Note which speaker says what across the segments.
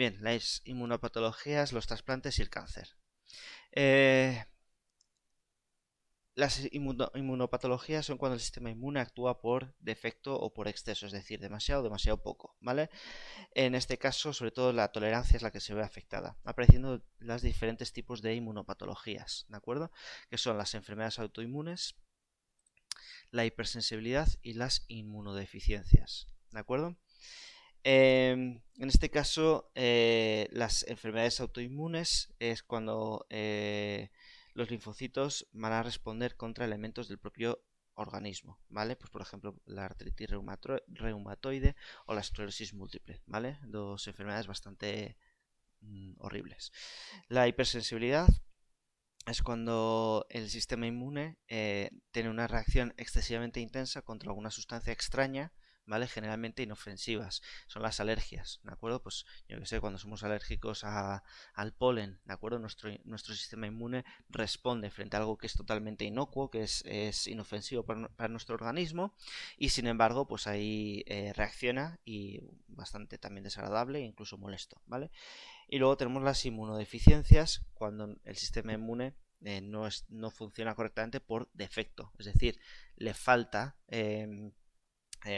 Speaker 1: Bien, las inmunopatologías, los trasplantes y el cáncer. Eh, Las inmunopatologías son cuando el sistema inmune actúa por defecto o por exceso, es decir, demasiado o demasiado poco, ¿vale? En este caso, sobre todo la tolerancia es la que se ve afectada, apareciendo los diferentes tipos de inmunopatologías, ¿de acuerdo? Que son las enfermedades autoinmunes, la hipersensibilidad y las inmunodeficiencias, ¿de acuerdo? En este caso, las enfermedades autoinmunes es cuando los linfocitos van a responder contra elementos del propio organismo, ¿vale? Pues por ejemplo, la artritis reumatoide o la esclerosis múltiple, ¿vale? Dos enfermedades bastante horribles. La hipersensibilidad es cuando el sistema inmune tiene una reacción excesivamente intensa contra alguna sustancia extraña, ¿vale? Generalmente inofensivas. Son las alergias, ¿de acuerdo? Pues yo que sé, cuando somos alérgicos al polen, ¿de acuerdo? Nuestro sistema inmune responde frente a algo que es totalmente inocuo, que es inofensivo para nuestro organismo, y sin embargo, pues ahí reacciona y bastante también desagradable e incluso molesto, ¿vale? Y luego tenemos las inmunodeficiencias, cuando el sistema inmune no funciona correctamente por defecto, es decir, le falta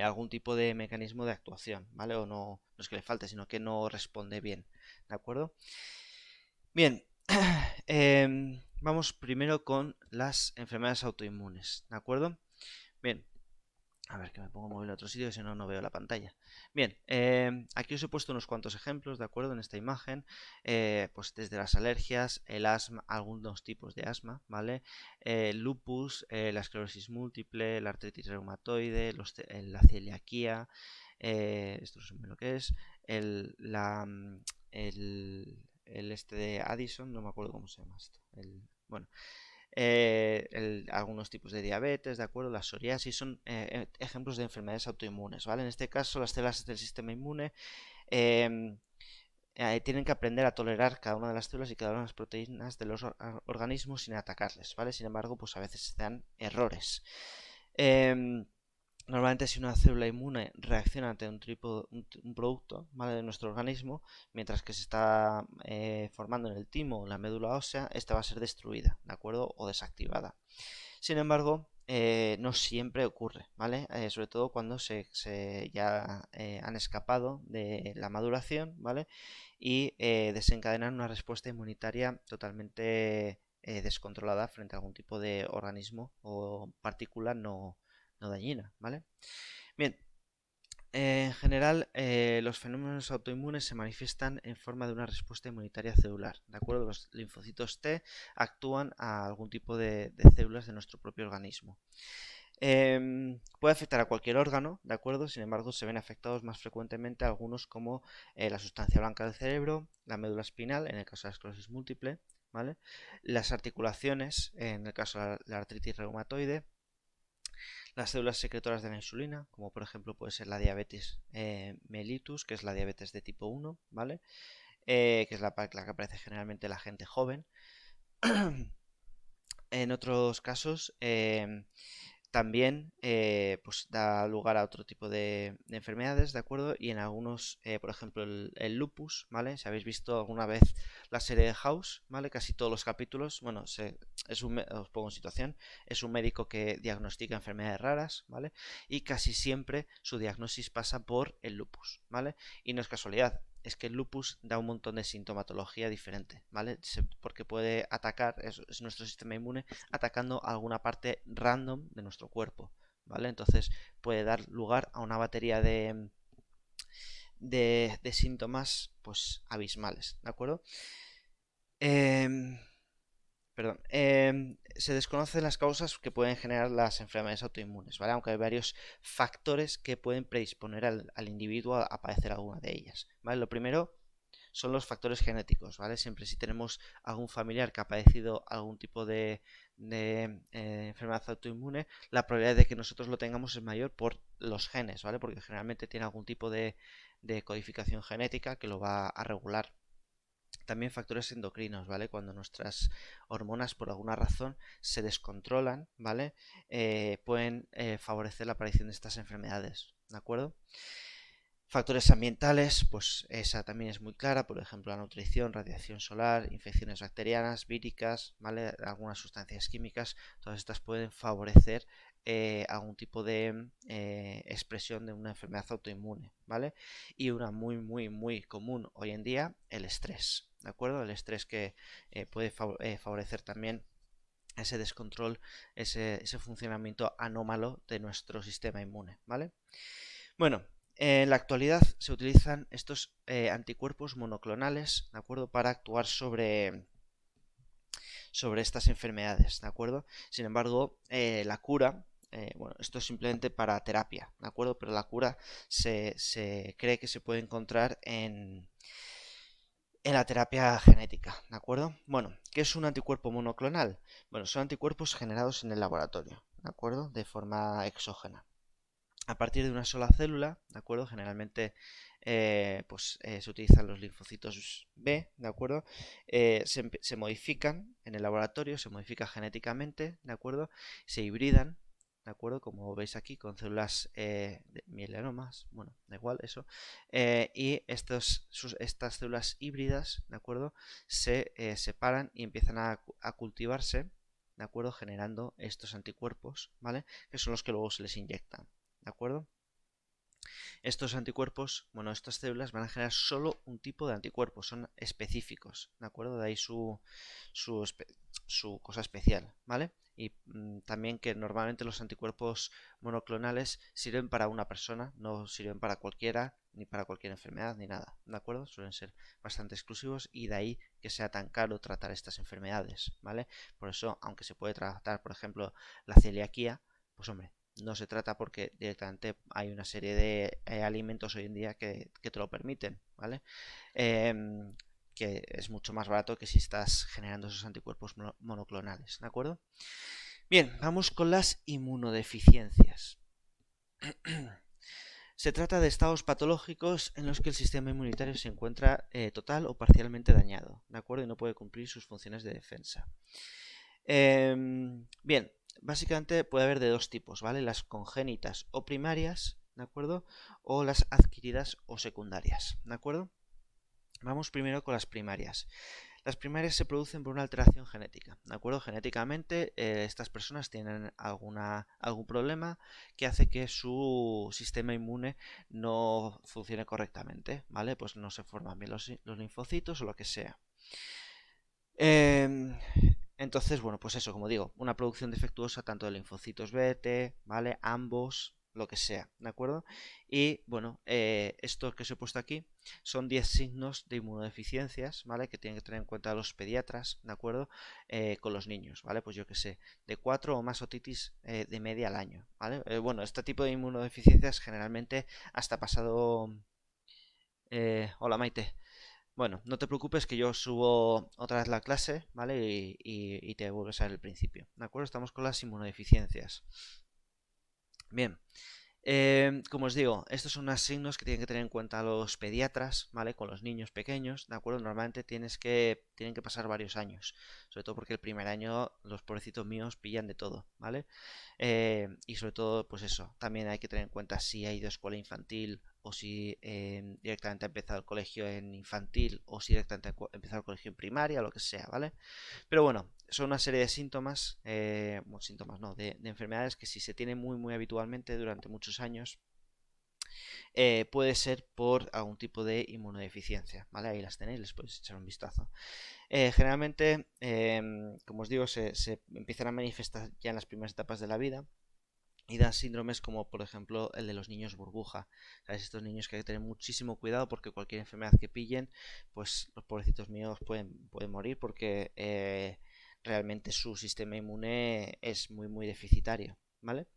Speaker 1: algún tipo de mecanismo de actuación, ¿vale? O no es que le falte, sino que no responde bien, ¿de acuerdo? Bien, vamos primero con las enfermedades autoinmunes, ¿de acuerdo? Bien, a ver, que me pongo móvil en otro sitio, si no, no veo la pantalla. Bien, aquí os he puesto unos cuantos ejemplos, ¿de acuerdo? En esta imagen, pues desde las alergias, el asma, algunos tipos de asma, ¿vale? El lupus, la esclerosis múltiple, la artritis reumatoide, la celiaquía, esto no sé muy lo que es, el este de Addison, no me acuerdo cómo se llama esto. Bueno, algunos tipos de diabetes, ¿de acuerdo? La psoriasis son ejemplos de enfermedades autoinmunes, ¿vale? En este caso, las células del sistema inmune eh, tienen que aprender a tolerar cada una de las células y cada una de las proteínas de los organismos sin atacarles, ¿vale? Sin embargo, pues a veces se dan errores. Eh, Normalmente si una célula inmune reacciona ante un producto, ¿vale? De nuestro organismo, mientras que se está formando en el timo o en la médula ósea, esta va a ser destruida, ¿de acuerdo? O desactivada. Sin embargo, no siempre ocurre, ¿vale? Sobre todo cuando ya han escapado de la maduración, ¿vale? Y desencadenan una respuesta inmunitaria totalmente descontrolada frente a algún tipo de organismo o partícula no dañina, ¿vale? Bien, en general, los fenómenos autoinmunes se manifiestan en forma de una respuesta inmunitaria celular, ¿de acuerdo? Los linfocitos T actúan a algún tipo de células de nuestro propio organismo. Puede afectar a cualquier órgano, ¿de acuerdo? Sin embargo, se ven afectados más frecuentemente algunos como la sustancia blanca del cerebro, la médula espinal, en el caso de la esclerosis múltiple, ¿vale? Las articulaciones, en el caso de la artritis reumatoide, las células secretoras de la insulina, como por ejemplo puede ser la diabetes mellitus, que es la diabetes de tipo 1, ¿vale? Que es la que aparece generalmente en la gente joven. En otros casos, también pues da lugar a otro tipo de enfermedades, ¿de acuerdo? Y en algunos, por ejemplo, el lupus, ¿vale? Si habéis visto alguna vez la serie de House, ¿vale? Casi todos los capítulos, bueno, os pongo en situación, es un médico que diagnostica enfermedades raras, ¿vale? Y casi siempre su diagnosis pasa por el lupus, ¿vale? Y no es casualidad, es que el lupus da un montón de sintomatología diferente, ¿vale? Porque puede atacar, es nuestro sistema inmune atacando alguna parte random de nuestro cuerpo, ¿vale? Entonces puede dar lugar a una batería de síntomas, pues, abismales, ¿de acuerdo? Eh, Perdón, se desconocen las causas que pueden generar las enfermedades autoinmunes, ¿vale? Aunque hay varios factores que pueden predisponer al individuo a padecer alguna de ellas, ¿vale? Lo primero son los factores genéticos, ¿vale? Siempre si tenemos algún familiar que ha padecido algún tipo de enfermedad autoinmune, la probabilidad de que nosotros lo tengamos es mayor por los genes, ¿vale? Porque generalmente tiene algún tipo de codificación genética que lo va a regular. También factores endocrinos, ¿vale? Cuando nuestras hormonas por alguna razón se descontrolan, ¿vale? Pueden favorecer la aparición de estas enfermedades, ¿de acuerdo? Factores ambientales, pues esa también es muy clara, por ejemplo la nutrición, radiación solar, infecciones bacterianas, víricas, ¿vale? Algunas sustancias químicas, todas estas pueden favorecer algún tipo de expresión de una enfermedad autoinmune, ¿vale? Y una muy común hoy en día, el estrés, ¿de acuerdo? El estrés que puede favorecer también ese descontrol, ese funcionamiento anómalo de nuestro sistema inmune, ¿vale? Bueno, en la actualidad se utilizan estos anticuerpos monoclonales, ¿de acuerdo? Para actuar sobre estas enfermedades, ¿de acuerdo? Sin embargo, la cura, bueno, esto es simplemente para terapia, ¿de acuerdo? Pero la cura se cree que se puede encontrar en la terapia genética, ¿de acuerdo? Bueno, ¿qué es un anticuerpo monoclonal? Bueno, son anticuerpos generados en el laboratorio, ¿de acuerdo? De forma exógena a partir de una sola célula, ¿de acuerdo? Generalmente se utilizan los linfocitos B, ¿de acuerdo? Se modifican en el laboratorio, se modifican genéticamente, ¿de acuerdo? Se hibridan, ¿de acuerdo? Como veis aquí, con células de mielinomas, bueno, da igual eso. Y estas células híbridas, ¿de acuerdo? Se separan y empiezan a cultivarse, ¿de acuerdo? Generando estos anticuerpos, ¿vale? Que son los que luego se les inyectan. ¿De acuerdo? Estos anticuerpos, bueno, estas células van a generar solo un tipo de anticuerpos, son específicos, ¿de acuerdo? De ahí su cosa especial, ¿vale? Y también que normalmente los anticuerpos monoclonales sirven para una persona, no sirven para cualquiera, ni para cualquier enfermedad, ni nada, ¿de acuerdo? Suelen ser bastante exclusivos y de ahí que sea tan caro tratar estas enfermedades, ¿vale? Por eso, aunque se puede tratar, por ejemplo, la celiaquía, pues hombre, no se trata porque directamente hay una serie de alimentos hoy en día que te lo permiten, ¿vale? Que es mucho más barato que si estás generando esos anticuerpos monoclonales, ¿de acuerdo? Bien, vamos con las inmunodeficiencias. Se trata de estados patológicos en los que el sistema inmunitario se encuentra total o parcialmente dañado, ¿de acuerdo? Y no puede cumplir sus funciones de defensa. Bien, básicamente puede haber de dos tipos, ¿vale? Las congénitas o primarias, ¿de acuerdo? O las adquiridas o secundarias, ¿de acuerdo? Vamos primero con las primarias. Las primarias se producen por una alteración genética, ¿de acuerdo? Genéticamente estas personas tienen algún problema que hace que su sistema inmune no funcione correctamente, ¿vale? Pues no se forman bien los linfocitos o lo que sea. Entonces, bueno, pues eso, como digo, una producción defectuosa tanto de linfocitos B, T, ¿vale? Ambos, lo que sea, ¿de acuerdo? Y bueno, esto que os he puesto aquí son 10 signos de inmunodeficiencias, ¿vale? Que tienen que tener en cuenta los pediatras, ¿de acuerdo? Con los niños, ¿vale? Pues yo que sé, de 4 o más otitis de media al año, ¿vale? Bueno, este tipo de inmunodeficiencias generalmente hasta pasado... hola Maite. Bueno, no te preocupes que yo subo otra vez la clase, ¿vale? Y te vuelves a ver el principio. ¿De acuerdo? Estamos con las inmunodeficiencias. Bien. Como os digo, estos son unos signos que tienen que tener en cuenta los pediatras, ¿vale? Con los niños pequeños, ¿de acuerdo? Normalmente tienen que pasar varios años, sobre todo porque el primer año los pobrecitos míos pillan de todo, ¿vale? Y sobre todo, pues eso, también hay que tener en cuenta si ha ido a escuela infantil o si directamente ha empezado el colegio en infantil o si directamente ha empezado el colegio en primaria, lo que sea, ¿vale? Pero bueno, son una serie de síntomas, bueno, síntomas no, de enfermedades que si se tienen muy habitualmente durante muchos años, puede ser por algún tipo de inmunodeficiencia, ¿vale? Ahí las tenéis, les podéis echar un vistazo. Generalmente, como os digo, se empiezan a manifestar ya en las primeras etapas de la vida y dan síndromes como por ejemplo el de los niños burbuja. ¿Sabes? Estos niños que hay que tener muchísimo cuidado porque cualquier enfermedad que pillen, pues los pobrecitos míos pueden morir porque realmente su sistema inmune es muy deficitario, ¿vale?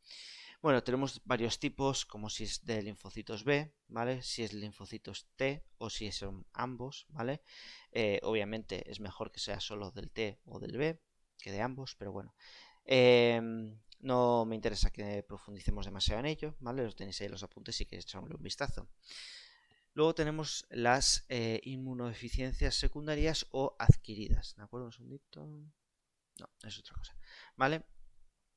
Speaker 1: Bueno, tenemos varios tipos, como si es de linfocitos B, ¿vale? Si es linfocitos T o si son ambos, ¿vale? Obviamente es mejor que sea solo del T o del B que de ambos, pero bueno. No me interesa que profundicemos demasiado en ello, ¿vale? Los tenéis ahí en los apuntes si queréis echarle un vistazo. Luego tenemos las inmunodeficiencias secundarias o adquiridas, ¿de acuerdo? Un segundito. No, es otra cosa, ¿vale?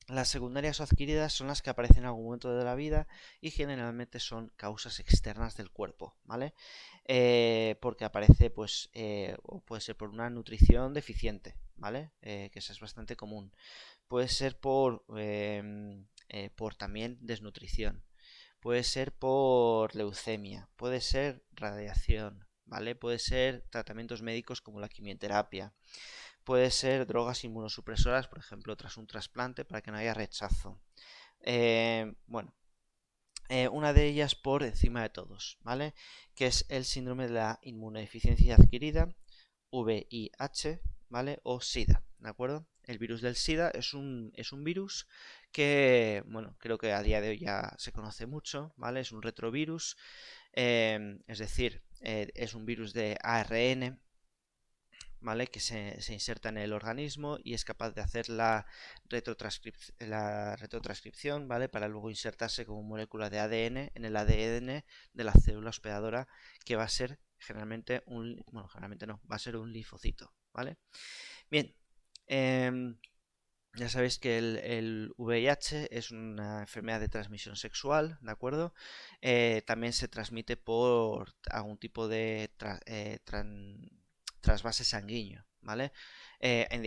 Speaker 1: Las secundarias o adquiridas son las que aparecen en algún momento de la vida y generalmente son causas externas del cuerpo, ¿vale? Porque aparece, pues, o puede ser por una nutrición deficiente, ¿vale? Que eso es bastante común. Puede ser por también desnutrición. Puede ser por leucemia. Puede ser radiación, ¿vale? Puede ser tratamientos médicos como la quimioterapia. Puede ser drogas inmunosupresoras, por ejemplo, tras un trasplante para que no haya rechazo. Bueno, una de ellas por encima de todos, ¿vale? Que es el síndrome de la inmunodeficiencia adquirida, VIH, ¿vale? O SIDA, ¿de acuerdo? El virus del SIDA es un virus que, bueno, creo que a día de hoy ya se conoce mucho, ¿vale? Es un retrovirus, es decir, es un virus de ARN, ¿vale? Que se inserta en el organismo y es capaz de hacer la retrotranscripción, ¿vale? Para luego insertarse como molécula de ADN en el ADN de la célula hospedadora, que va a ser generalmente bueno, generalmente no, va a ser un linfocito, ¿vale? Bien, em, ya sabéis que el VIH es una enfermedad de transmisión sexual, ¿de acuerdo? También se transmite por algún tipo de trasvase sanguíneo, ¿vale?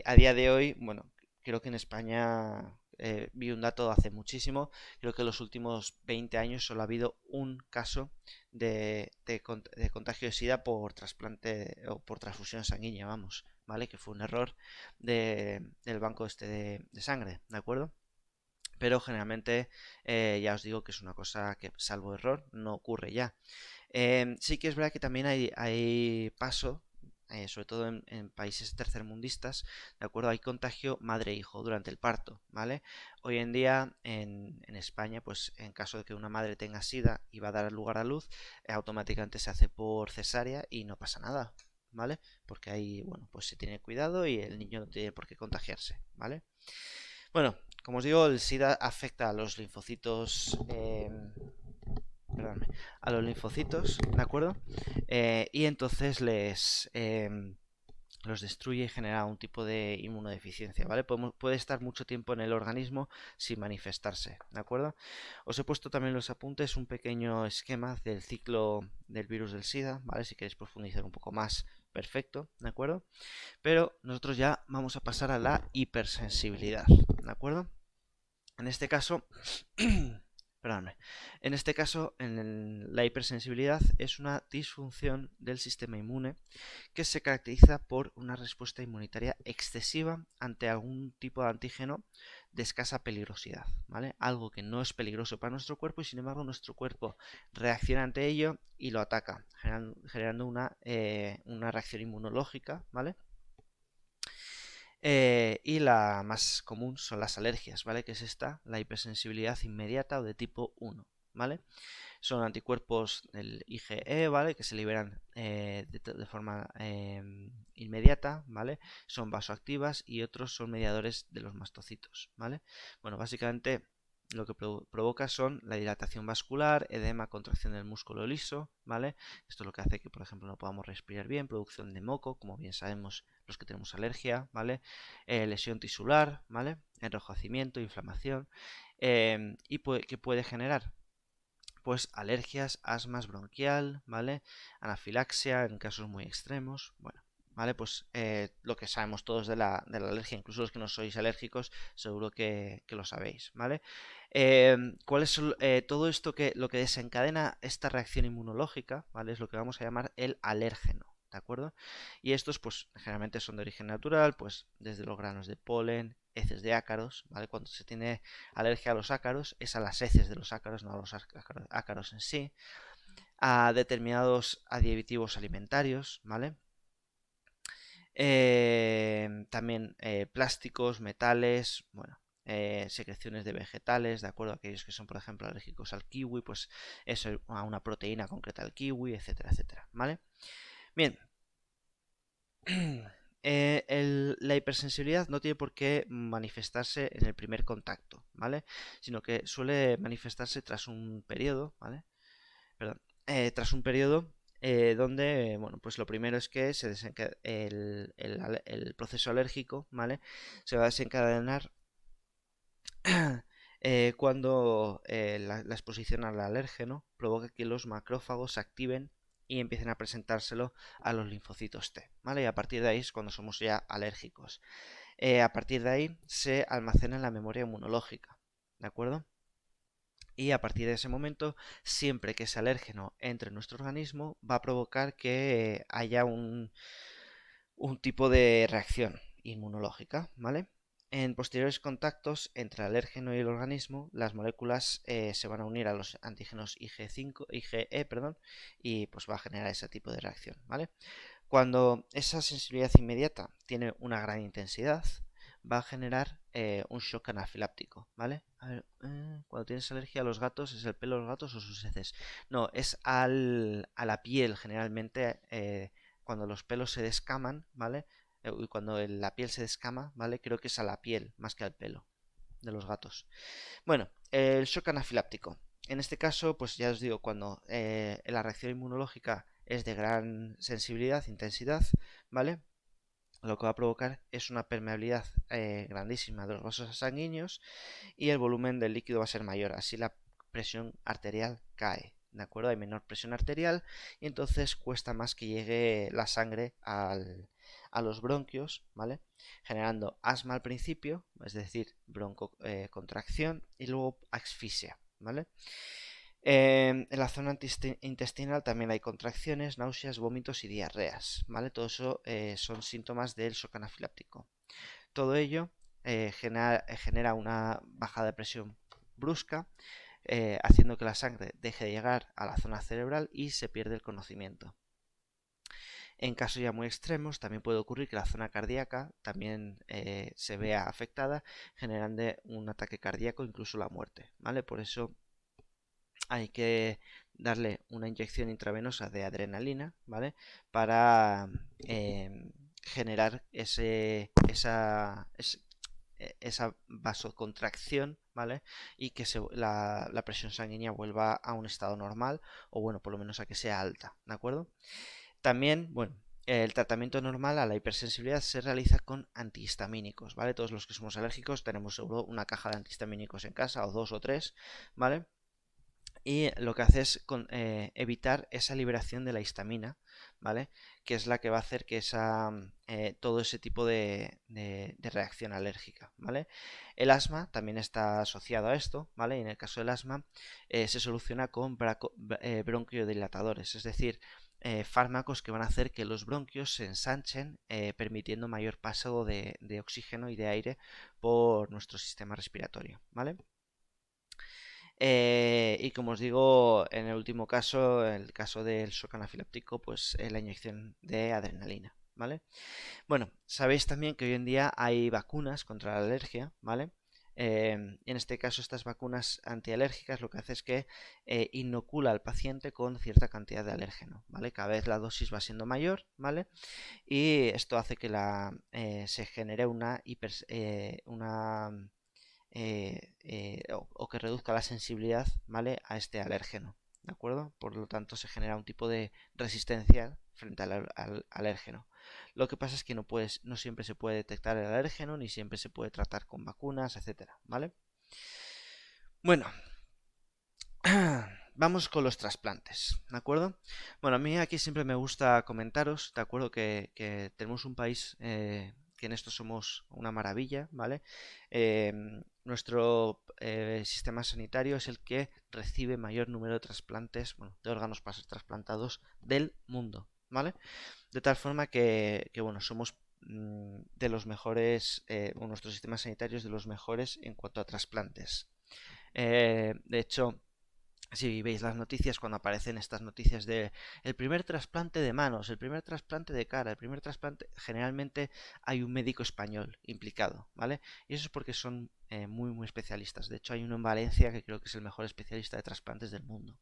Speaker 1: A día de hoy, bueno, creo que en España vi un dato hace muchísimo, creo que en los últimos 20 años solo ha habido un caso de contagio de SIDA por trasplante o por transfusión sanguínea, vamos, ¿vale? Que fue un error del banco este de sangre, ¿de acuerdo? Pero generalmente ya os digo que es una cosa que, salvo error, no ocurre ya. Sí que es verdad que también hay paso, sobre todo en países tercermundistas, ¿de acuerdo? Hay contagio madre-hijo durante el parto, ¿vale? Hoy en día en España, pues en caso de que una madre tenga SIDA y va a dar lugar a luz, automáticamente se hace por cesárea y no pasa nada, ¿vale? Porque ahí, bueno, pues se tiene cuidado y el niño no tiene por qué contagiarse, ¿vale? Bueno, como os digo, el SIDA afecta a los linfocitos, perdóname, a los linfocitos, ¿de acuerdo? Y entonces los destruye y genera un tipo de inmunodeficiencia, ¿vale? Puede estar mucho tiempo en el organismo sin manifestarse, ¿de acuerdo? Os he puesto también en los apuntes un pequeño esquema del ciclo del virus del SIDA, ¿vale? Si queréis profundizar un poco más, perfecto, ¿de acuerdo? Pero nosotros ya vamos a pasar a la hipersensibilidad, ¿de acuerdo? En este caso, perdóname, en este caso, la hipersensibilidad es una disfunción del sistema inmune que se caracteriza por una respuesta inmunitaria excesiva ante algún tipo de antígeno de escasa peligrosidad, ¿vale? Algo que no es peligroso para nuestro cuerpo y sin embargo nuestro cuerpo reacciona ante ello y lo ataca, generando una reacción inmunológica, ¿vale? Y la más común son las alergias, ¿vale? Que es esta, la hipersensibilidad inmediata o de tipo 1, ¿vale? Son anticuerpos del IgE, ¿vale? Que se liberan de forma inmediata, ¿vale? Son vasoactivas y otros son mediadores de los mastocitos, ¿vale? Bueno, básicamente lo que provoca son la dilatación vascular, edema, contracción del músculo liso, ¿vale? Esto es lo que hace que, por ejemplo, no podamos respirar bien, producción de moco, como bien sabemos los que tenemos alergia, ¿vale? Lesión tisular, ¿vale? Enrojecimiento, inflamación, que puede generar pues alergias, asmas bronquial, ¿vale? Anafilaxia en casos muy extremos, bueno, ¿vale? Pues lo que sabemos todos de la alergia, incluso los que no sois alérgicos, seguro que lo sabéis, ¿vale? ¿Cuál es todo esto lo que desencadena esta reacción inmunológica, ¿vale? Es lo que vamos a llamar el alérgeno. ¿De acuerdo? Y estos, pues, generalmente son de origen natural, pues, desde los granos de polen, heces de ácaros, ¿vale? Cuando se tiene alergia a los ácaros, es a las heces de los ácaros, no a los ácaros en sí, a determinados aditivos alimentarios, ¿vale? También plásticos, metales, bueno, secreciones de vegetales, de acuerdo, aquellos que son, por ejemplo, alérgicos al kiwi, pues eso, a una proteína concreta del kiwi, etcétera, etcétera, ¿vale? Bien, la hipersensibilidad no tiene por qué manifestarse en el primer contacto, ¿vale? Sino que suele manifestarse tras un periodo, ¿vale? Perdón, tras un periodo donde, bueno, pues lo primero es que el proceso alérgico, ¿vale? Se va a desencadenar cuando la exposición al alérgeno provoca que los macrófagos se activen y empiecen a presentárselo a los linfocitos T, ¿vale? Y a partir de ahí es cuando somos ya alérgicos. A partir de ahí se almacena en la memoria inmunológica, ¿de acuerdo? Y a partir de ese momento, siempre que ese alérgeno entre en nuestro organismo, va a provocar que haya un tipo de reacción inmunológica, ¿vale? En posteriores contactos entre el alérgeno y el organismo, las moléculas se van a unir a los antígenos IgE, perdón, y pues va a generar ese tipo de reacción, ¿vale? Cuando esa sensibilidad inmediata tiene una gran intensidad, va a generar un shock anafiláptico, ¿vale? A ver, cuando tienes alergia a los gatos, ¿es el pelo de los gatos o sus heces? No, es a la piel, generalmente, cuando los pelos se descaman, ¿vale? Y cuando la piel se descama, ¿vale? Creo que es a la piel más que al pelo de los gatos. Bueno, el shock anafiláptico. En este caso, pues ya os digo, cuando la reacción inmunológica es de gran sensibilidad, intensidad, ¿vale? Lo que va a provocar es una permeabilidad grandísima de los vasos sanguíneos y el volumen del líquido va a ser mayor, así la presión arterial cae, ¿de acuerdo? Hay menor presión arterial y entonces cuesta más que llegue la sangre a los bronquios, ¿vale? Generando asma al principio, es decir, broncocontracción y luego asfixia, ¿vale? En la zona intestinal también hay contracciones, náuseas, vómitos y diarreas, ¿vale? Todo eso son síntomas del shock anafiláptico. Todo ello genera una bajada de presión brusca, haciendo que la sangre deje de llegar a la zona cerebral y se pierde el conocimiento. En casos ya muy extremos, también puede ocurrir que la zona cardíaca también se vea afectada, generando un ataque cardíaco, incluso la muerte, ¿vale? Por eso hay que darle una inyección intravenosa de adrenalina, ¿vale? Para generar esa vasocontracción, ¿vale? Y que la presión sanguínea vuelva a un estado normal, o bueno, por lo menos a que sea alta, ¿de acuerdo? También, bueno, el tratamiento normal a la hipersensibilidad se realiza con antihistamínicos, ¿vale? Todos los que somos alérgicos tenemos seguro una caja de antihistamínicos en casa, o dos o tres, ¿vale? Y lo que hace es evitar esa liberación de la histamina, ¿vale? Que es la que va a hacer que todo ese tipo de reacción alérgica, ¿vale? El asma también está asociado a esto, ¿vale? Y en el caso del asma se soluciona con bronquiodilatadores, es decir, fármacos que van a hacer que los bronquios se ensanchen, permitiendo mayor paso de oxígeno y de aire por nuestro sistema respiratorio, ¿vale? Y como os digo, en el último caso, en el caso del shock anafiláptico, pues la inyección de adrenalina, ¿vale? Bueno, sabéis también que hoy en día hay vacunas contra la alergia, ¿vale? En este caso, estas vacunas antialérgicas lo que hace es que inocula al paciente con cierta cantidad de alérgeno, ¿vale? Cada vez la dosis va siendo mayor, ¿vale? Y esto hace que se genere o que reduzca la sensibilidad, ¿vale? A este alérgeno, ¿de acuerdo? Por lo tanto, se genera un tipo de resistencia frente al alérgeno. Lo que pasa es que no siempre se puede detectar el alérgeno, ni siempre se puede tratar con vacunas, etcétera, ¿vale? Bueno, vamos con los trasplantes, ¿de acuerdo? Bueno, a mí aquí siempre me gusta comentaros, ¿de acuerdo? Que tenemos un país que en esto somos una maravilla, ¿vale? Nuestro sistema sanitario es el que recibe mayor número de trasplantes, bueno, de órganos para ser trasplantados del mundo, ¿vale? De tal forma que bueno, somos de los mejores, nuestro sistema sanitario es de los mejores en cuanto a trasplantes. De hecho, si veis las noticias, cuando aparecen estas noticias de el primer trasplante de manos, el primer trasplante de cara, el primer trasplante, generalmente hay un médico español implicado, ¿vale? Y eso es porque son muy, muy especialistas. De hecho, hay uno en Valencia que creo que es el mejor especialista de trasplantes del mundo,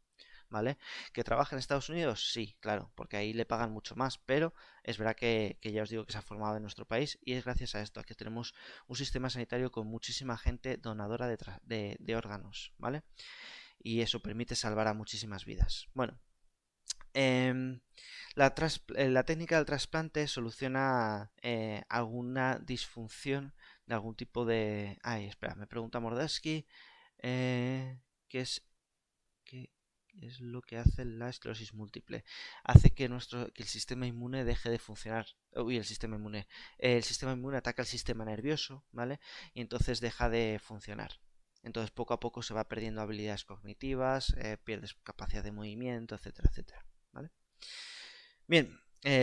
Speaker 1: ¿vale? ¿Que trabaja en Estados Unidos? Sí, claro, porque ahí le pagan mucho más, pero es verdad que ya os digo que se ha formado en nuestro país y es gracias a esto, a que tenemos un sistema sanitario con muchísima gente donadora de órganos, ¿vale? Y eso permite salvar a muchísimas vidas. Bueno, eh, la técnica del trasplante soluciona alguna disfunción de algún tipo de... Ay, espera, me pregunta Mordesky, ¿qué es lo que hace la esclerosis múltiple? Hace que el sistema inmune deje de funcionar. Uy, el sistema inmune ataca el sistema nervioso, ¿vale? Y entonces deja de funcionar. Entonces poco a poco se va perdiendo habilidades cognitivas, pierdes capacidad de movimiento, etcétera, etcétera, ¿vale? Bien,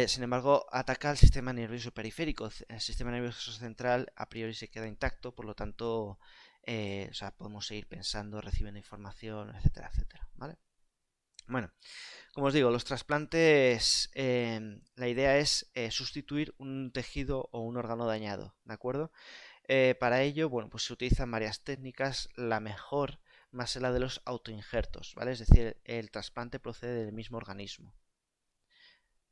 Speaker 1: sin embargo, ataca al sistema nervioso periférico. El sistema nervioso central a priori se queda intacto, por lo tanto, o sea, podemos seguir pensando, recibiendo información, etcétera, etcétera, ¿vale? Bueno, como os digo, los trasplantes, la idea es sustituir un tejido o un órgano dañado, ¿de acuerdo? Para ello, bueno, pues se utilizan varias técnicas, la mejor más es la de los autoinjertos, ¿vale? Es decir, el trasplante procede del mismo organismo.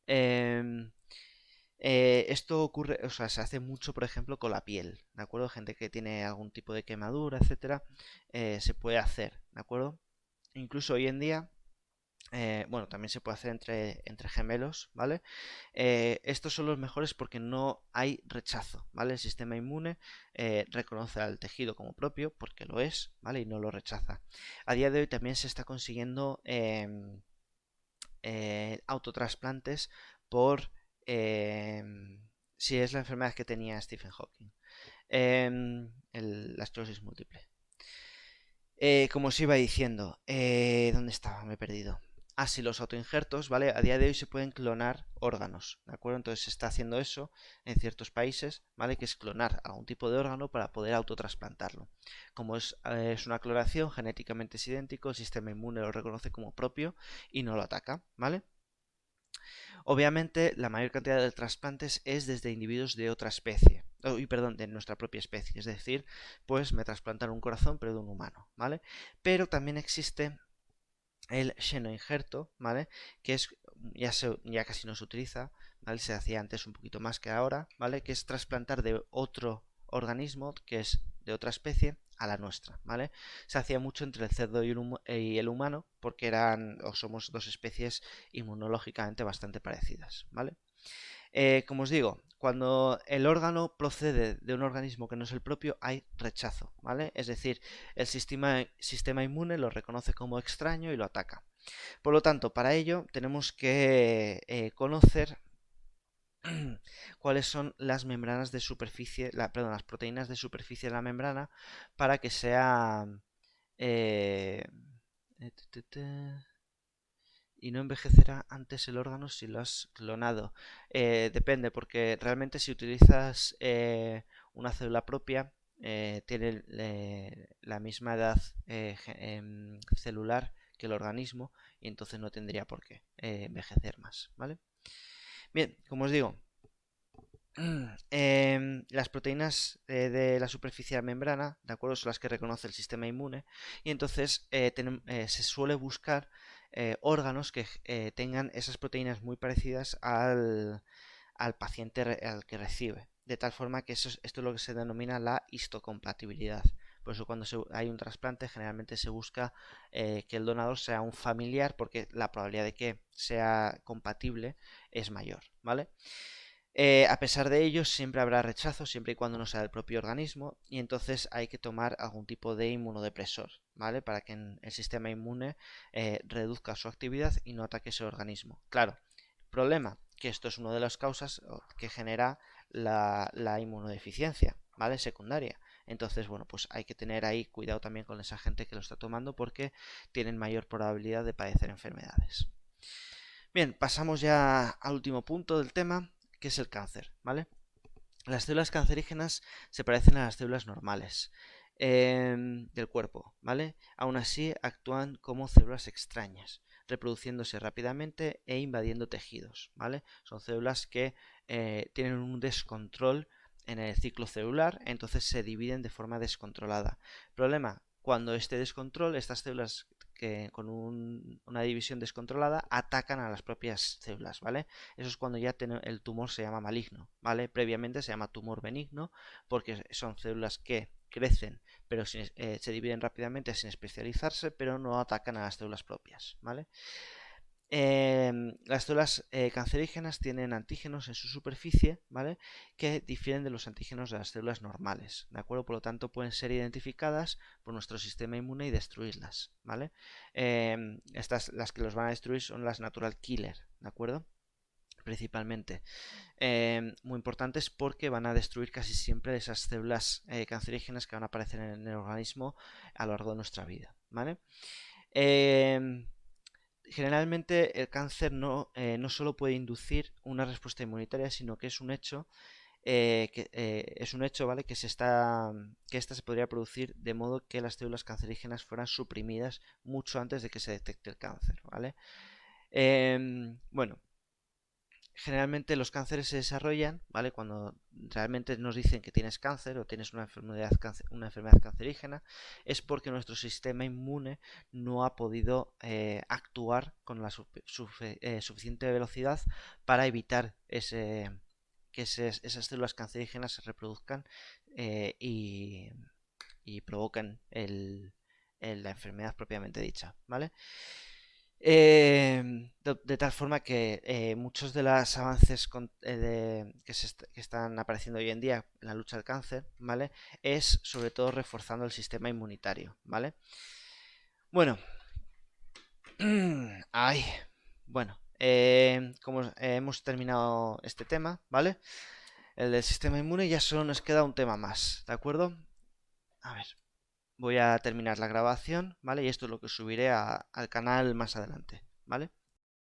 Speaker 1: Em, Esto ocurre, o sea, se hace mucho, por ejemplo, con la piel, ¿de acuerdo? Gente que tiene algún tipo de quemadura, etcétera, se puede hacer, ¿de acuerdo? Incluso hoy en día, bueno, también se puede hacer entre gemelos, ¿vale? Estos son los mejores porque no hay rechazo, ¿vale? El sistema inmune reconoce al tejido como propio, porque lo es, ¿vale? Y no lo rechaza. A día de hoy también se está consiguiendo autotrasplantes por si es la enfermedad que tenía Stephen Hawking, la esclerosis múltiple. Como os iba diciendo, ¿dónde estaba? Me he perdido. Así los autoinjertos, ¿vale? A día de hoy se pueden clonar órganos, ¿de acuerdo? Entonces se está haciendo eso en ciertos países, ¿vale? Que es clonar algún tipo de órgano para poder autotrasplantarlo. Como es una clonación, genéticamente es idéntico, el sistema inmune lo reconoce como propio y no lo ataca, ¿vale? Obviamente, la mayor cantidad de trasplantes es desde individuos de otra especie. Perdón, de nuestra propia especie. Es decir, pues me trasplantan un corazón, pero de un humano, ¿vale? Pero también existe el xenoinjerto, ¿vale? Que es, ya casi no se utiliza, ¿vale? Se hacía antes un poquito más que ahora, ¿vale? Que es trasplantar de otro organismo, que es de otra especie, a la nuestra, ¿vale? Se hacía mucho entre el cerdo y el humano, porque somos dos especies inmunológicamente bastante parecidas, ¿vale? Como os digo, cuando el órgano procede de un organismo que no es el propio, hay rechazo, ¿vale? Es decir, el sistema inmune lo reconoce como extraño y lo ataca. Por lo tanto, para ello tenemos que conocer cuáles son las membranas de superficie, perdón, las proteínas de superficie de la membrana para que sea eh, y no envejecerá antes el órgano si lo has clonado. Depende, porque realmente si utilizas una célula propia, tiene la misma edad celular que el organismo y entonces no tendría por qué envejecer más, ¿vale? Bien, como os digo, las proteínas de la superficie de la membrana, ¿de acuerdo? Son las que reconoce el sistema inmune y entonces se suele buscar órganos que tengan esas proteínas muy parecidas al paciente al que recibe, de tal forma que esto es lo que se denomina la histocompatibilidad. Por eso cuando hay un trasplante generalmente se busca que el donador sea un familiar porque la probabilidad de que sea compatible es mayor, ¿vale? A pesar de ello, siempre habrá rechazo, siempre y cuando no sea del propio organismo, y entonces hay que tomar algún tipo de inmunodepresor, ¿vale? Para que el sistema inmune reduzca su actividad y no ataque ese organismo. Claro, problema, que esto es una de las causas que genera la inmunodeficiencia, ¿vale? Secundaria. Entonces, bueno, pues hay que tener ahí cuidado también con esa gente que lo está tomando porque tienen mayor probabilidad de padecer enfermedades. Bien, pasamos ya al último punto del tema, que es el cáncer, ¿vale? Las células cancerígenas se parecen a las células normales del cuerpo, ¿vale? Aún así actúan como células extrañas, reproduciéndose rápidamente e invadiendo tejidos, ¿vale? Son células que tienen un descontrol en el ciclo celular, entonces se dividen de forma descontrolada. Problema, cuando este descontrol, estas células que con una división descontrolada atacan a las propias células, ¿vale? Eso es cuando ya el tumor se llama maligno, ¿vale? Previamente se llama tumor benigno porque son células que crecen pero se dividen rápidamente sin especializarse, pero no atacan a las células propias, ¿vale? Las células cancerígenas tienen antígenos en su superficie, ¿vale? Que difieren de los antígenos de las células normales, ¿de acuerdo? Por lo tanto, pueden ser identificadas por nuestro sistema inmune y destruirlas, ¿vale? Las que los van a destruir son las natural killer, ¿de acuerdo? Principalmente. Muy importantes porque van a destruir casi siempre esas células cancerígenas que van a aparecer en el organismo a lo largo de nuestra vida, ¿vale? Generalmente el cáncer no solo puede inducir una respuesta inmunitaria, sino que es un hecho, ¿vale? Que esta se podría producir de modo que las células cancerígenas fueran suprimidas mucho antes de que se detecte el cáncer, ¿vale? Bueno, generalmente los cánceres se desarrollan, ¿vale? Cuando realmente nos dicen que tienes cáncer o tienes una enfermedad cancerígena, es porque nuestro sistema inmune no ha podido actuar con la suficiente velocidad para evitar que esas células cancerígenas se reproduzcan eh, y, y provoquen la enfermedad propiamente dicha, ¿vale? De tal forma que muchos de los avances que están apareciendo hoy en día en la lucha al cáncer, ¿vale? Es sobre todo reforzando el sistema inmunitario, ¿vale? Bueno, ay, bueno, como hemos terminado este tema, ¿vale? El del sistema inmune, ya solo nos queda un tema más, ¿de acuerdo? A ver, voy a terminar la grabación, ¿vale? Y esto es lo que subiré al canal más adelante, ¿vale?